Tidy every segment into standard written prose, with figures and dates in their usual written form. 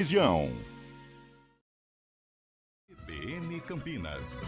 Região. CBN Campinas.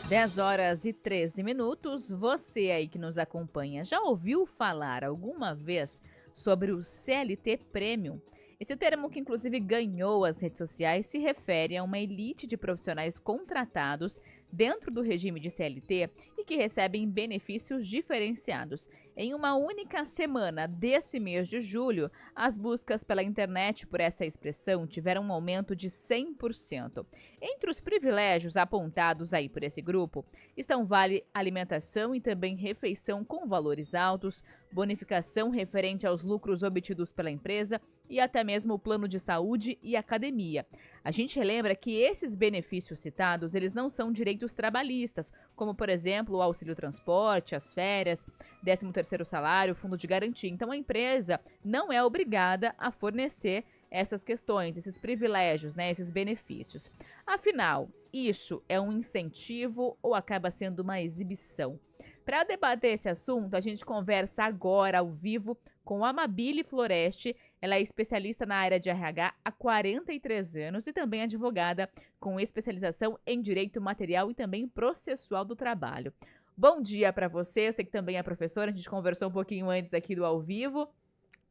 10h13. Você aí que nos acompanha, já ouviu falar alguma vez sobre o CLT Premium? Esse termo, que inclusive ganhou as redes sociais, se refere a uma elite de profissionais contratados dentro do regime de CLT e que recebem benefícios diferenciados. Em uma única semana desse mês de julho, as buscas pela internet por essa expressão tiveram um aumento de 100%. Entre os privilégios apontados aí por esse grupo estão vale alimentação e também refeição com valores altos, bonificação referente aos lucros obtidos pela empresa e até mesmo o plano de saúde e academia. A gente relembra que esses benefícios citados, eles não são direitos trabalhistas, como, por exemplo, o auxílio transporte, as férias, 13º salário, fundo de garantia. Então, a empresa não é obrigada a fornecer essas questões, esses privilégios, né, esses benefícios. Afinal, isso é um incentivo ou acaba sendo uma exibição? Para debater esse assunto, a gente conversa agora ao vivo com a Amabile Floresti. Ela é especialista na área de RH há 43 anos e também advogada com especialização em direito material e também processual do trabalho. Bom dia para você, eu sei que também é professora, a gente conversou um pouquinho antes aqui do ao vivo.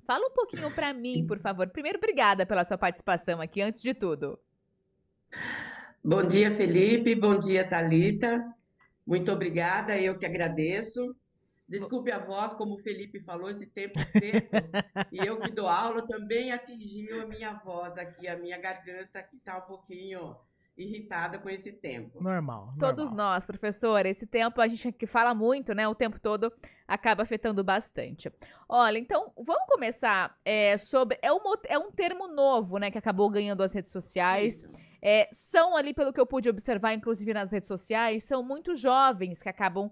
Fala um pouquinho para mim, por favor. Primeiro, obrigada pela sua participação aqui, antes de tudo. Bom dia, Felipe. Bom dia, Thalita. Muito obrigada, eu que agradeço. Desculpe a voz, como o Felipe falou, esse tempo seco, e eu que dou aula também atingiu a minha voz aqui, a minha garganta que está um pouquinho irritada com esse tempo. Normal. Todos nós, professora, esse tempo a gente que fala muito, né? O tempo todo acaba afetando bastante. Olha, então vamos começar sobre. É um termo novo, né? Que acabou ganhando as redes sociais. São ali, pelo que eu pude observar, inclusive nas redes sociais, são muitos jovens que acabam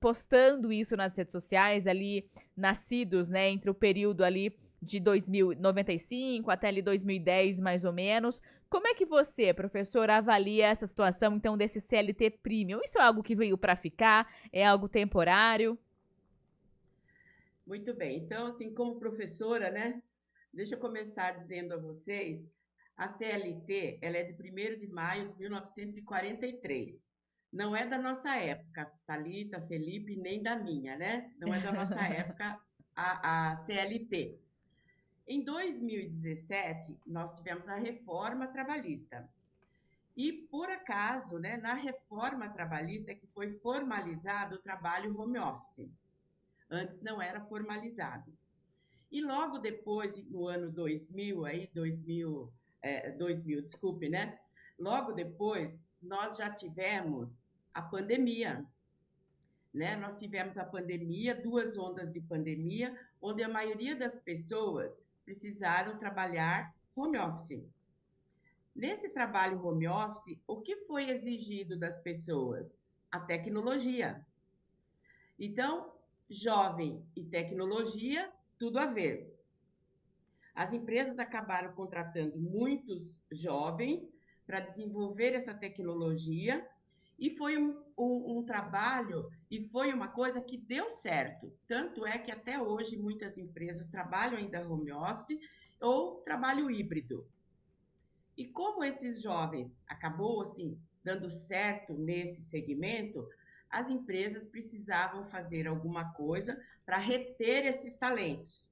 postando isso nas redes sociais, ali nascidos, né? Entre o período ali de 2095 até ali 2010, mais ou menos. Como é que você, professora, avalia essa situação, então, desse CLT Premium? Isso é algo que veio para ficar? É algo temporário? Muito bem. Então, assim, como professora, né? Deixa eu começar dizendo a vocês, a CLT, ela é de 1º de maio de 1943. Não é da nossa época, Thalita, Felipe, nem da minha, né? Não é da nossa época a CLT. Em 2017, nós tivemos a reforma trabalhista. E, por acaso, né, na reforma trabalhista é que foi formalizado o trabalho home office. Antes não era formalizado. E logo depois, no ano 2000, desculpe, né? Logo depois, nós já tivemos a pandemia, né? Nós tivemos a pandemia, 2 ondas de pandemia, onde a maioria das pessoas precisaram trabalhar home office. Nesse trabalho home office, o que foi exigido das pessoas? A tecnologia. Então, jovem e tecnologia, tudo a ver. As empresas acabaram contratando muitos jovens para desenvolver essa tecnologia e foi um trabalho e foi uma coisa que deu certo. Tanto é que até hoje muitas empresas trabalham ainda home office ou trabalho híbrido. E como esses jovens acabou assim dando certo nesse segmento, as empresas precisavam fazer alguma coisa para reter esses talentos.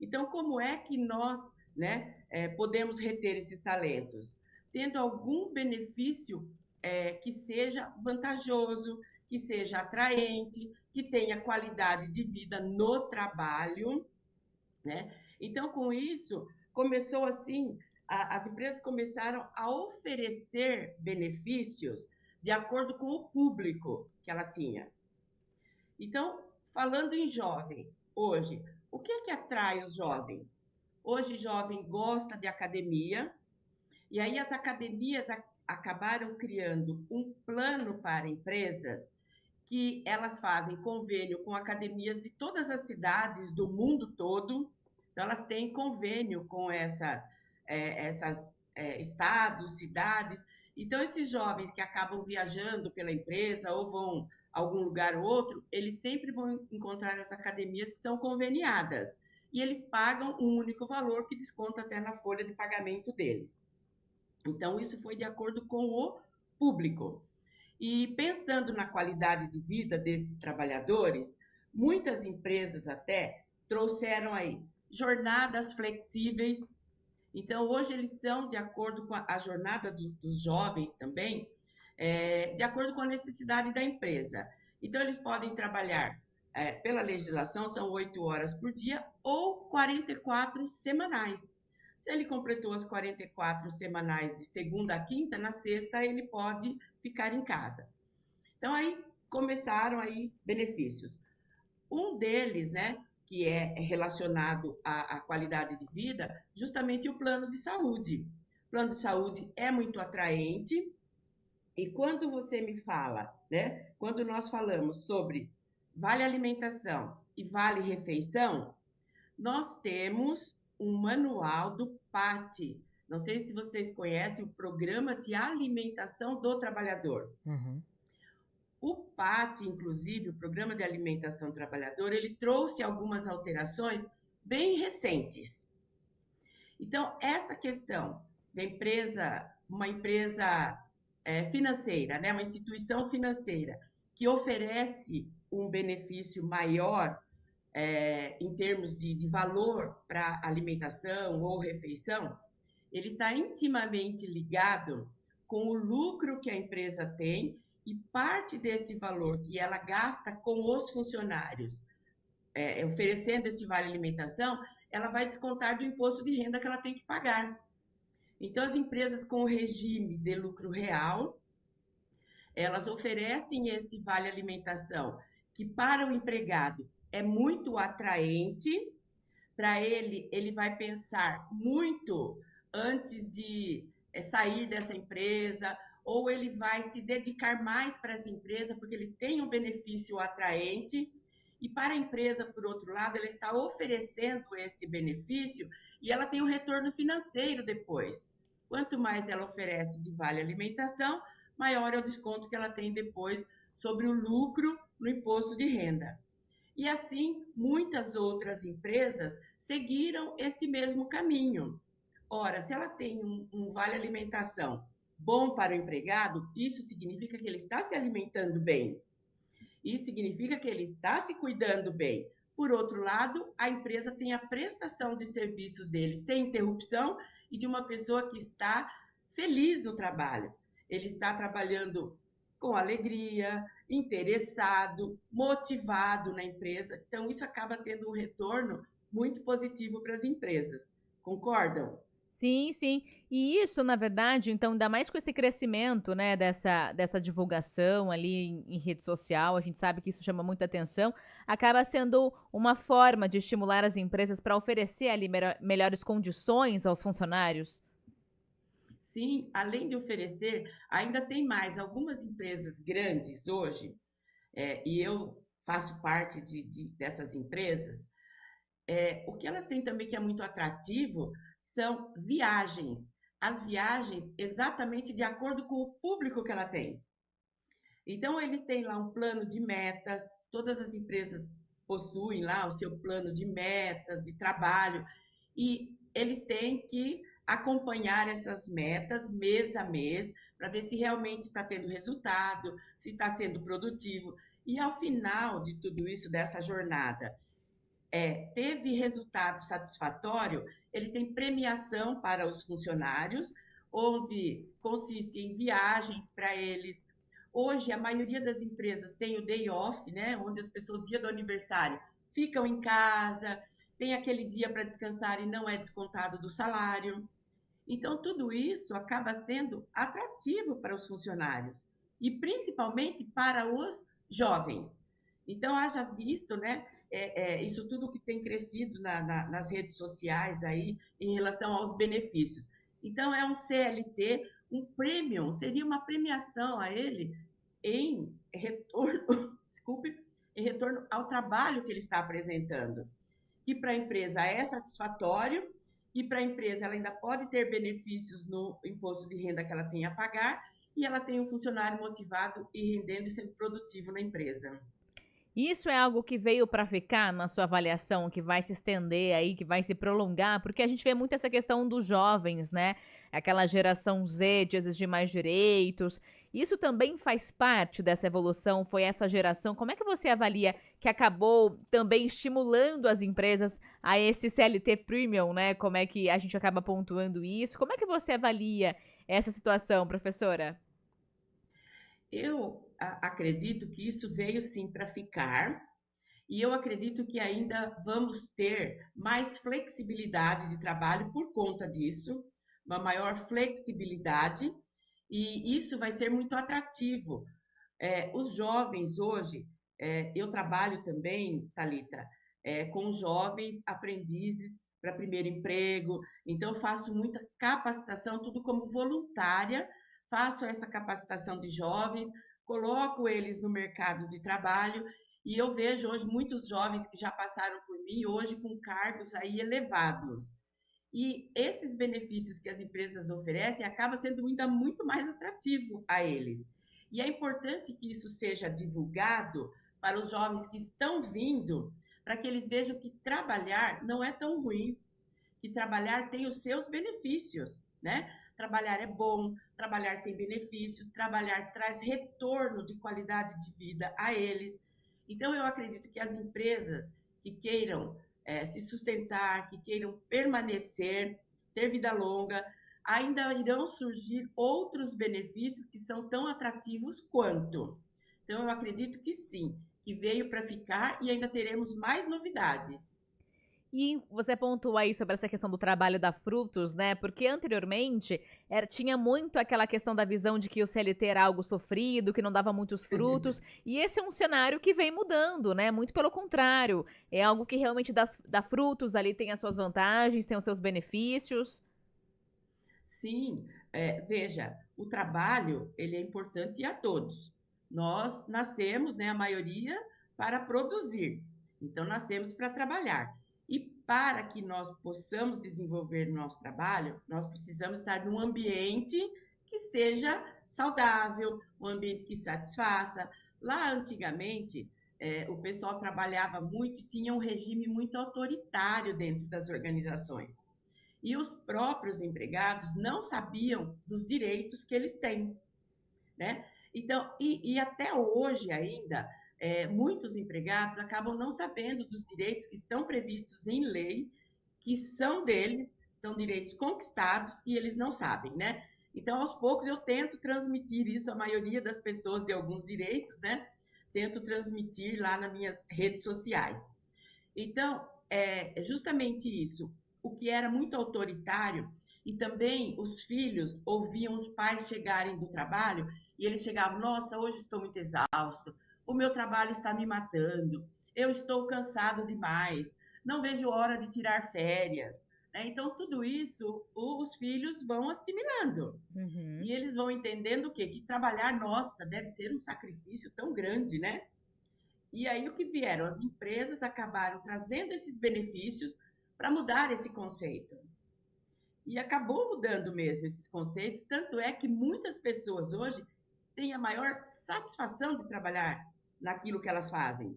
Então, como é que nós, né, podemos reter esses talentos? Tendo algum benefício que seja vantajoso, que seja atraente, que tenha qualidade de vida no trabalho, né? Então, com isso, começou assim, as empresas começaram a oferecer benefícios de acordo com o público que ela tinha. Então, falando em jovens, hoje, o que é que atrai os jovens? Hoje, o jovem gosta de academia, e aí as academias acabaram criando um plano para empresas que elas fazem convênio com academias de todas as cidades do mundo todo. Então, elas têm convênio com essas estados, cidades. Então, esses jovens que acabam viajando pela empresa ou vão algum lugar ou outro, eles sempre vão encontrar as academias que são conveniadas. E eles pagam um único valor que desconta até na folha de pagamento deles. Então, isso foi de acordo com o público. E pensando na qualidade de vida desses trabalhadores, muitas empresas até trouxeram aí jornadas flexíveis. Então, hoje eles são, de acordo com a jornada dos jovens também, de acordo com a necessidade da empresa. Então, eles podem trabalhar, pela legislação, são 8 horas por dia ou 44 semanais. Se ele completou as 44 semanais de segunda a quinta, na sexta ele pode ficar em casa. Então, aí começaram aí benefícios. Um deles, né, que é relacionado à qualidade de vida, justamente o plano de saúde. O plano de saúde é muito atraente, e quando você me fala, né, quando nós falamos sobre vale alimentação e vale refeição, nós temos um manual do PAT. Não sei se vocês conhecem o Programa de Alimentação do Trabalhador. Uhum. O PAT, inclusive, o Programa de Alimentação do Trabalhador, ele trouxe algumas alterações bem recentes. Então, essa questão da empresa, uma empresa financeira, né, uma instituição financeira que oferece um benefício maior em termos de valor para alimentação ou refeição, ele está intimamente ligado com o lucro que a empresa tem e parte desse valor que ela gasta com os funcionários, oferecendo esse vale alimentação, ela vai descontar do imposto de renda que ela tem que pagar. Então, as empresas com regime de lucro real, elas oferecem esse vale alimentação, que para o empregado é muito atraente. Para ele vai pensar muito antes de sair dessa empresa, ou ele vai se dedicar mais para essa empresa, porque ele tem um benefício atraente. E para a empresa, por outro lado, ela está oferecendo esse benefício e ela tem um retorno financeiro depois. Quanto mais ela oferece de vale alimentação, maior é o desconto que ela tem depois sobre o lucro no imposto de renda. E assim, muitas outras empresas seguiram esse mesmo caminho. Ora, se ela tem um vale alimentação bom para o empregado, isso significa que ele está se alimentando bem. Isso significa que ele está se cuidando bem. Por outro lado, a empresa tem a prestação de serviços dele sem interrupção e de uma pessoa que está feliz no trabalho. Ele está trabalhando com alegria, interessado, motivado na empresa. Então, isso acaba tendo um retorno muito positivo para as empresas. Concordam? Sim, sim. E isso, na verdade, então, ainda mais com esse crescimento, né, dessa divulgação ali em rede social, a gente sabe que isso chama muita atenção, acaba sendo uma forma de estimular as empresas para oferecer ali melhores condições aos funcionários. Sim, além de oferecer, ainda tem mais. Algumas empresas grandes hoje, e eu faço parte dessas empresas, o que elas têm também que é muito atrativo são viagens. As viagens exatamente de acordo com o público que ela tem. Então, eles têm lá um plano de metas, todas as empresas possuem lá o seu plano de metas, de trabalho, e eles têm que acompanhar essas metas mês a mês, para ver se realmente está tendo resultado, se está sendo produtivo. E ao final de tudo isso, dessa jornada, teve resultado satisfatório, eles têm premiação para os funcionários, onde consiste em viagens para eles. Hoje, a maioria das empresas tem o day off, né, onde as pessoas, dia do aniversário, ficam em casa, tem aquele dia para descansar e não é descontado do salário. Então, tudo isso acaba sendo atrativo para os funcionários e principalmente para os jovens. Então, haja visto, né, isso tudo que tem crescido nas redes sociais aí em relação aos benefícios. Então, é um CLT, um premium, seria uma premiação a ele em retorno, desculpe, em retorno ao trabalho que ele está apresentando. Que para a empresa é satisfatório, e para a empresa ela ainda pode ter benefícios no imposto de renda que ela tem a pagar, e ela tem um funcionário motivado e rendendo e sendo produtivo na empresa. Isso é algo que veio para ficar na sua avaliação, que vai se estender aí, que vai se prolongar? Porque a gente vê muito essa questão dos jovens, né? Aquela geração Z de exigir mais direitos. Isso também faz parte dessa evolução? Foi essa geração? Como é que você avalia que acabou também estimulando as empresas a esse CLT Premium, né? Como é que a gente acaba pontuando isso? Como é que você avalia essa situação, professora? Eu acredito que isso veio sim para ficar, e eu acredito que ainda vamos ter mais flexibilidade de trabalho por conta disso, uma maior flexibilidade, e isso vai ser muito atrativo. Os jovens hoje, eu trabalho também, Thalita, com jovens aprendizes para primeiro emprego, então eu faço muita capacitação, tudo como voluntária, faço essa capacitação de jovens, coloco eles no mercado de trabalho, e eu vejo hoje muitos jovens que já passaram por mim, hoje com cargos aí elevados. E esses benefícios que as empresas oferecem acaba sendo ainda muito mais atrativo a eles. E é importante que isso seja divulgado para os jovens que estão vindo, para que eles vejam que trabalhar não é tão ruim, que trabalhar tem os seus benefícios, né? Trabalhar é bom, trabalhar tem benefícios, trabalhar traz retorno de qualidade de vida a eles. Então, eu acredito que as empresas que queiram se sustentar, que queiram permanecer, ter vida longa, ainda irão surgir outros benefícios que são tão atrativos quanto. Então, eu acredito que sim, que veio para ficar e ainda teremos mais novidades. E você pontua aí sobre essa questão do trabalho da Frutos, né? Porque anteriormente tinha muito aquela questão da visão de que o CLT era algo sofrido, que não dava muitos frutos. E esse é um cenário que vem mudando, né? Muito pelo contrário. É algo que realmente dá frutos ali, tem as suas vantagens, tem os seus benefícios. Sim, veja, o trabalho ele é importante a todos. Nós nascemos, né, a maioria, para produzir. Então, nascemos para trabalhar. E para que nós possamos desenvolver nosso trabalho, nós precisamos estar num ambiente que seja saudável, um ambiente que satisfaça. Lá antigamente, o pessoal trabalhava muito e tinha um regime muito autoritário dentro das organizações. E os próprios empregados não sabiam dos direitos que eles têm, né? Então, e até hoje ainda, muitos empregados acabam não sabendo dos direitos que estão previstos em lei, que são deles, são direitos conquistados e eles não sabem, né? Então, aos poucos, eu tento transmitir isso à maioria das pessoas de alguns direitos, né? Tento transmitir lá nas minhas redes sociais. Então, é justamente isso. O que era muito autoritário, e também os filhos ouviam os pais chegarem do trabalho e eles chegavam: nossa, hoje estou muito exausto, o meu trabalho está me matando, eu estou cansado demais, não vejo hora de tirar férias. Então, tudo isso os filhos vão assimilando. Uhum. E eles vão entendendo o quê? Que trabalhar, nossa, deve ser um sacrifício tão grande, né? E aí o que vieram? As empresas acabaram trazendo esses benefícios para mudar esse conceito. E acabou mudando mesmo esses conceitos, tanto é que muitas pessoas hoje têm a maior satisfação de trabalhar naquilo que elas fazem.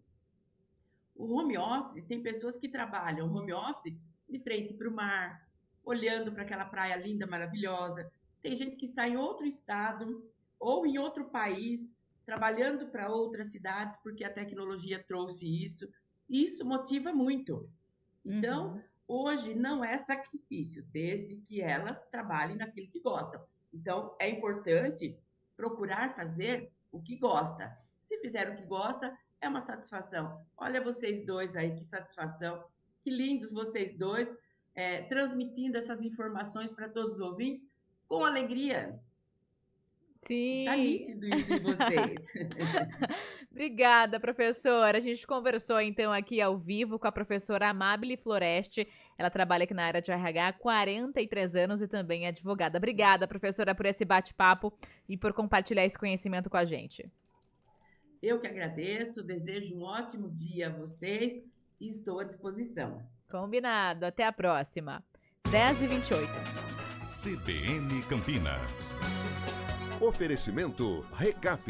O home office, tem pessoas que trabalham home office de frente para o mar, olhando para aquela praia linda, maravilhosa. Tem gente que está em outro estado ou em outro país, trabalhando para outras cidades, porque a tecnologia trouxe isso. E isso motiva muito. Então, hoje não é sacrifício, desde que elas trabalhem naquilo que gostam. Então, é importante procurar fazer o que gosta. Se fizer o que gosta, é uma satisfação. Olha vocês dois aí, que satisfação. Que lindos vocês dois, transmitindo essas informações para todos os ouvintes com alegria. Está Sim. nítido isso em vocês. Obrigada, professora. A gente conversou então aqui ao vivo com a professora Amábile Floreste. Ela trabalha aqui na área de RH há 43 anos e também é advogada. Obrigada, professora, por esse bate-papo e por compartilhar esse conhecimento com a gente. Eu que agradeço, desejo um ótimo dia a vocês e estou à disposição. Combinado. Até a próxima. 10h28. CBN Campinas. Oferecimento Recap,